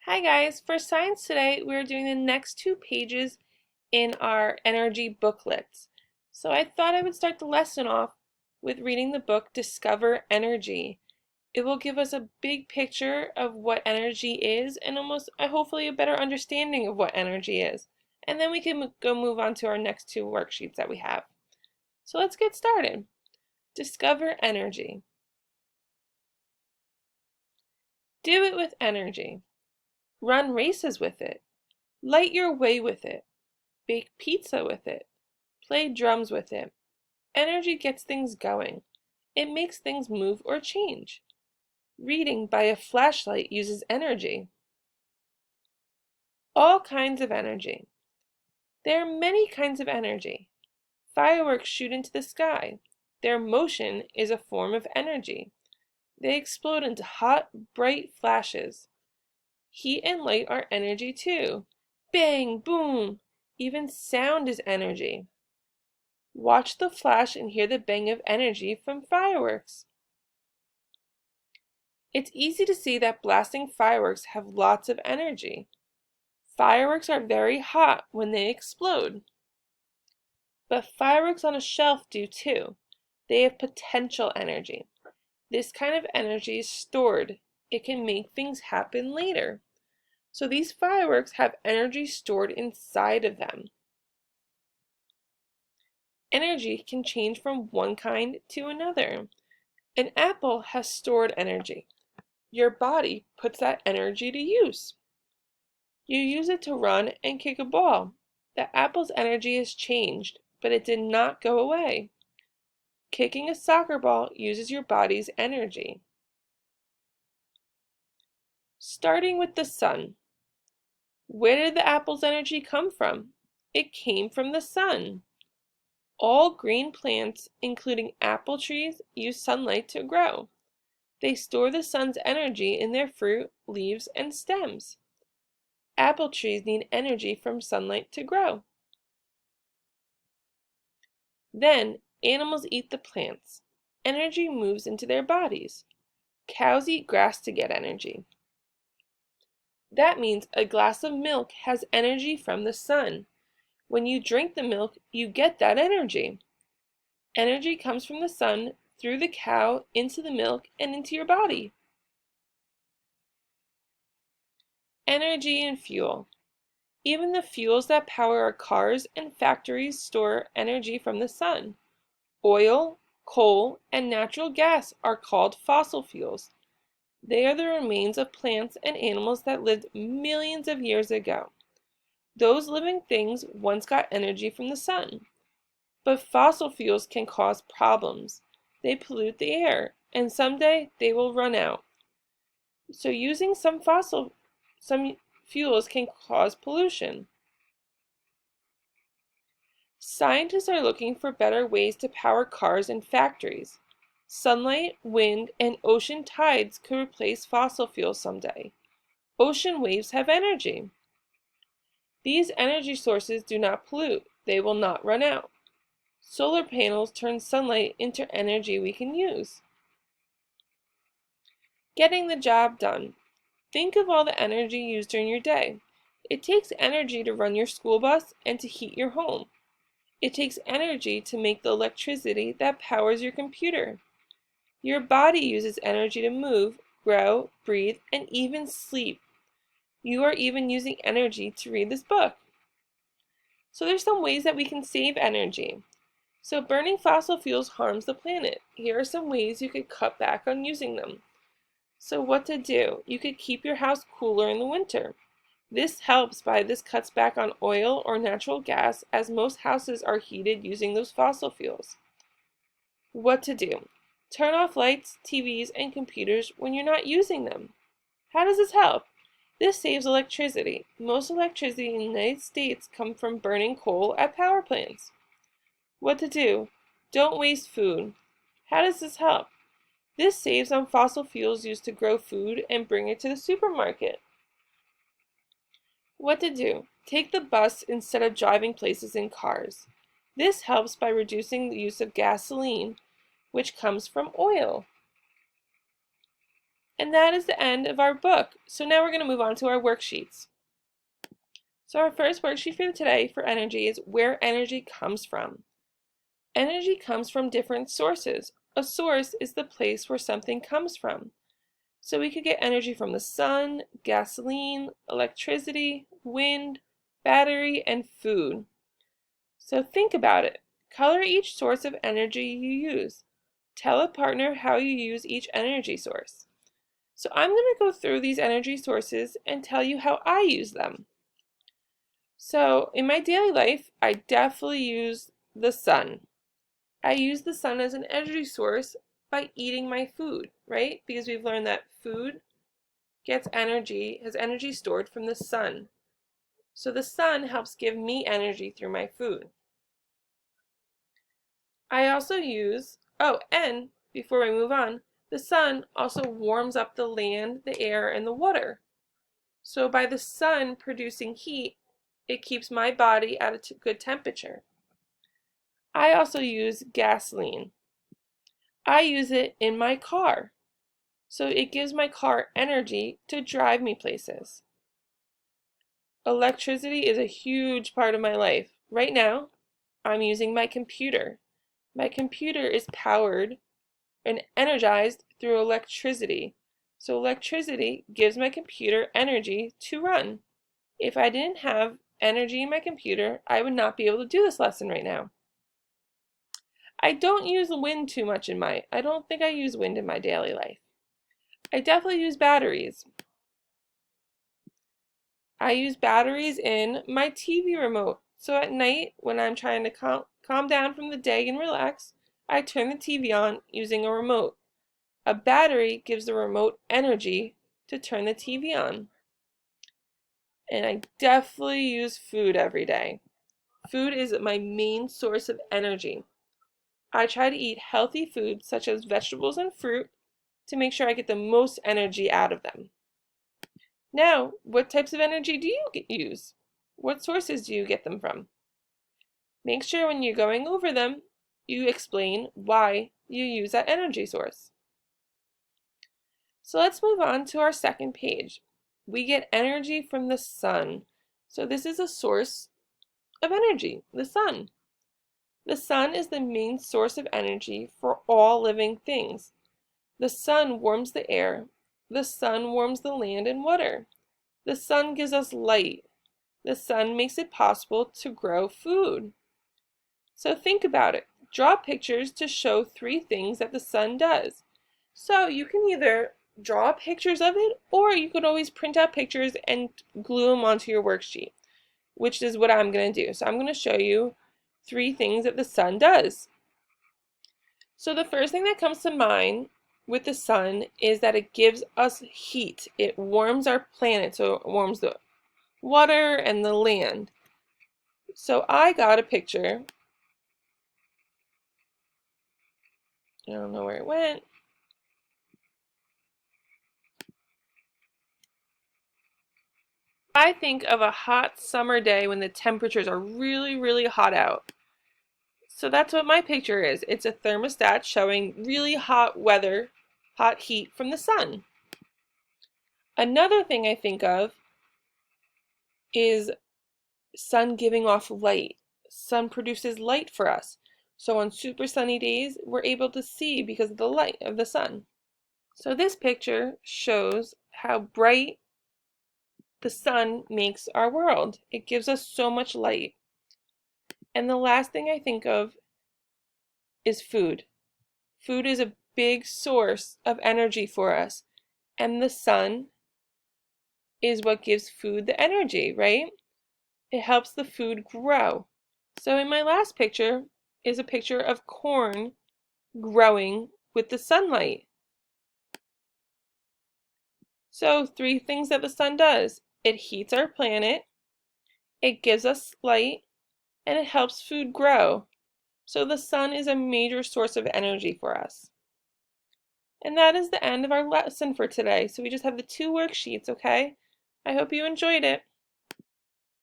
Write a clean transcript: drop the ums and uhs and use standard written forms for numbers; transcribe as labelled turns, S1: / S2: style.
S1: Hi guys, for science today we're doing the next 2 pages in our energy booklets. So I thought I would start the lesson off with reading the book Discover Energy. It will give us a big picture of what energy is and hopefully a better understanding of what energy is. And then we can go move on to our next 2 worksheets that we have. So let's get started. Discover energy. Do it with energy. Run races with it. Light your way with it. Bake pizza with it. Play drums with it. Energy gets things going. It makes things move or change. Reading by a flashlight uses energy. All kinds of energy. There are many kinds of energy. Fireworks shoot into the sky. Their motion is a form of energy. They explode into hot, bright flashes. Heat and light are energy too. Bang, boom. Even sound is energy. Watch the flash and hear the bang of energy from fireworks. It's easy to see that blasting fireworks have lots of energy. Fireworks are very hot when they explode. But fireworks on a shelf do too. They have potential energy. This kind of energy is stored. It can make things happen later. So these fireworks have energy stored inside of them. Energy can change from one kind to another. An apple has stored energy. Your body puts that energy to use. You use it to run and kick a ball. The apple's energy has changed, but it did not go away. Kicking a soccer ball uses your body's energy. Starting with the sun. Where did the apple's energy come from? It came from the sun. All green plants, including apple trees, use sunlight to grow. They store the sun's energy in their fruit, leaves, and stems. Apple trees need energy from sunlight to grow. Then, animals eat the plants. Energy moves into their bodies. Cows eat grass to get energy. That means a glass of milk has energy from the sun. When you drink the milk, you get that energy. Energy comes from the sun through the cow into the milk and into your body. Energy and fuel. Even the fuels that power our cars and factories store energy from the sun. Oil, coal, and natural gas are called fossil fuels. They are the remains of plants and animals that lived millions of years ago. Those living things once got energy from the sun. But fossil fuels can cause problems. They pollute the air, and someday they will run out. So using some fuels can cause pollution. Scientists are looking for better ways to power cars and factories. Sunlight, wind, and ocean tides could replace fossil fuels someday. Ocean waves have energy. These energy sources do not pollute. They will not run out. Solar panels turn sunlight into energy we can use. Getting the job done. Think of all the energy used during your day. It takes energy to run your school bus and to heat your home. It takes energy to make the electricity that powers your computer. Your body uses energy to move, grow, breathe, and even sleep. You are even using energy to read this book. So there's some ways that we can save energy. So burning fossil fuels harms the planet. Here are some ways you could cut back on using them. So what to do? You could keep your house cooler in the winter. This cuts back on oil or natural gas, as most houses are heated using those fossil fuels. What to do? Turn off lights, TVs, and computers when you're not using them. How does this help? This saves electricity. Most electricity in the United States comes from burning coal at power plants. What to do? Don't waste food. How does this help? This saves on fossil fuels used to grow food and bring it to the supermarket. What to do? Take the bus instead of driving places in cars. This helps by reducing the use of gasoline, which comes from oil. And that is the end of our book. So now we're going to move on to our worksheets. So our first worksheet for today for energy is where energy comes from. Energy comes from different sources. A source is the place where something comes from. So we could get energy from the sun, gasoline, electricity, wind, battery, and food. So think about it. Color each source of energy you use. Tell a partner how you use each energy source. So I'm going to go through these energy sources and tell you how I use them. So in my daily life, I definitely use the sun. I use the sun as an energy source by eating my food, right? Because we've learned that food has energy stored from the sun. So the sun helps give me energy through my food. I also use, and before we move on, the sun also warms up the land, the air, and the water. So by the sun producing heat, it keeps my body at a good temperature. I also use gasoline. I use it in my car. So it gives my car energy to drive me places. Electricity is a huge part of my life. Right now, I'm using my computer. My computer is powered and energized through electricity. So electricity gives my computer energy to run. If I didn't have energy in my computer, I would not be able to do this lesson right now. I don't use wind too much I don't think I use wind in my daily life. I definitely use batteries. I use batteries in my TV remote. So at night, when I'm trying to calm down from the day and relax, I turn the TV on using a remote. A battery gives the remote energy to turn the TV on. And I definitely use food every day. Food is my main source of energy. I try to eat healthy foods such as vegetables and fruit to make sure I get the most energy out of them. Now, what types of energy do you use? What sources do you get them from? Make sure when you're going over them, you explain why you use that energy source. So let's move on to our second page. We get energy from the sun. So this is a source of energy, the sun. The sun is the main source of energy for all living things. The sun warms the air. The sun warms the land and water. The sun gives us light. The sun makes it possible to grow food. So think about it. Draw pictures to show 3 things that the sun does. So you can either draw pictures of it, or you could always print out pictures and glue them onto your worksheet, which is what I'm going to do. So I'm going to show you 3 things that the sun does. So the first thing that comes to mind with the sun is that it gives us heat. It warms our planet, so it warms the water and the land. So I got a picture. I don't know where it went. I think of a hot summer day when the temperatures are really, really hot out. So that's what my picture is. It's a thermostat showing really hot weather, hot heat from the sun. Another thing I think of is sun giving off light. Sun produces light for us. So on super sunny days, we're able to see because of the light of the sun. So this picture shows how bright the sun makes our world. It gives us so much light. And the last thing I think of is food. Food is a big source of energy for us. And the sun is what gives food the energy, right? It helps the food grow. So in my last picture is a picture of corn growing with the sunlight. So 3 things that the sun does. It heats our planet, it gives us light, and it helps food grow. So the sun is a major source of energy for us. And that is the end of our lesson for today. So we just have the 2 worksheets, okay? I hope you enjoyed it.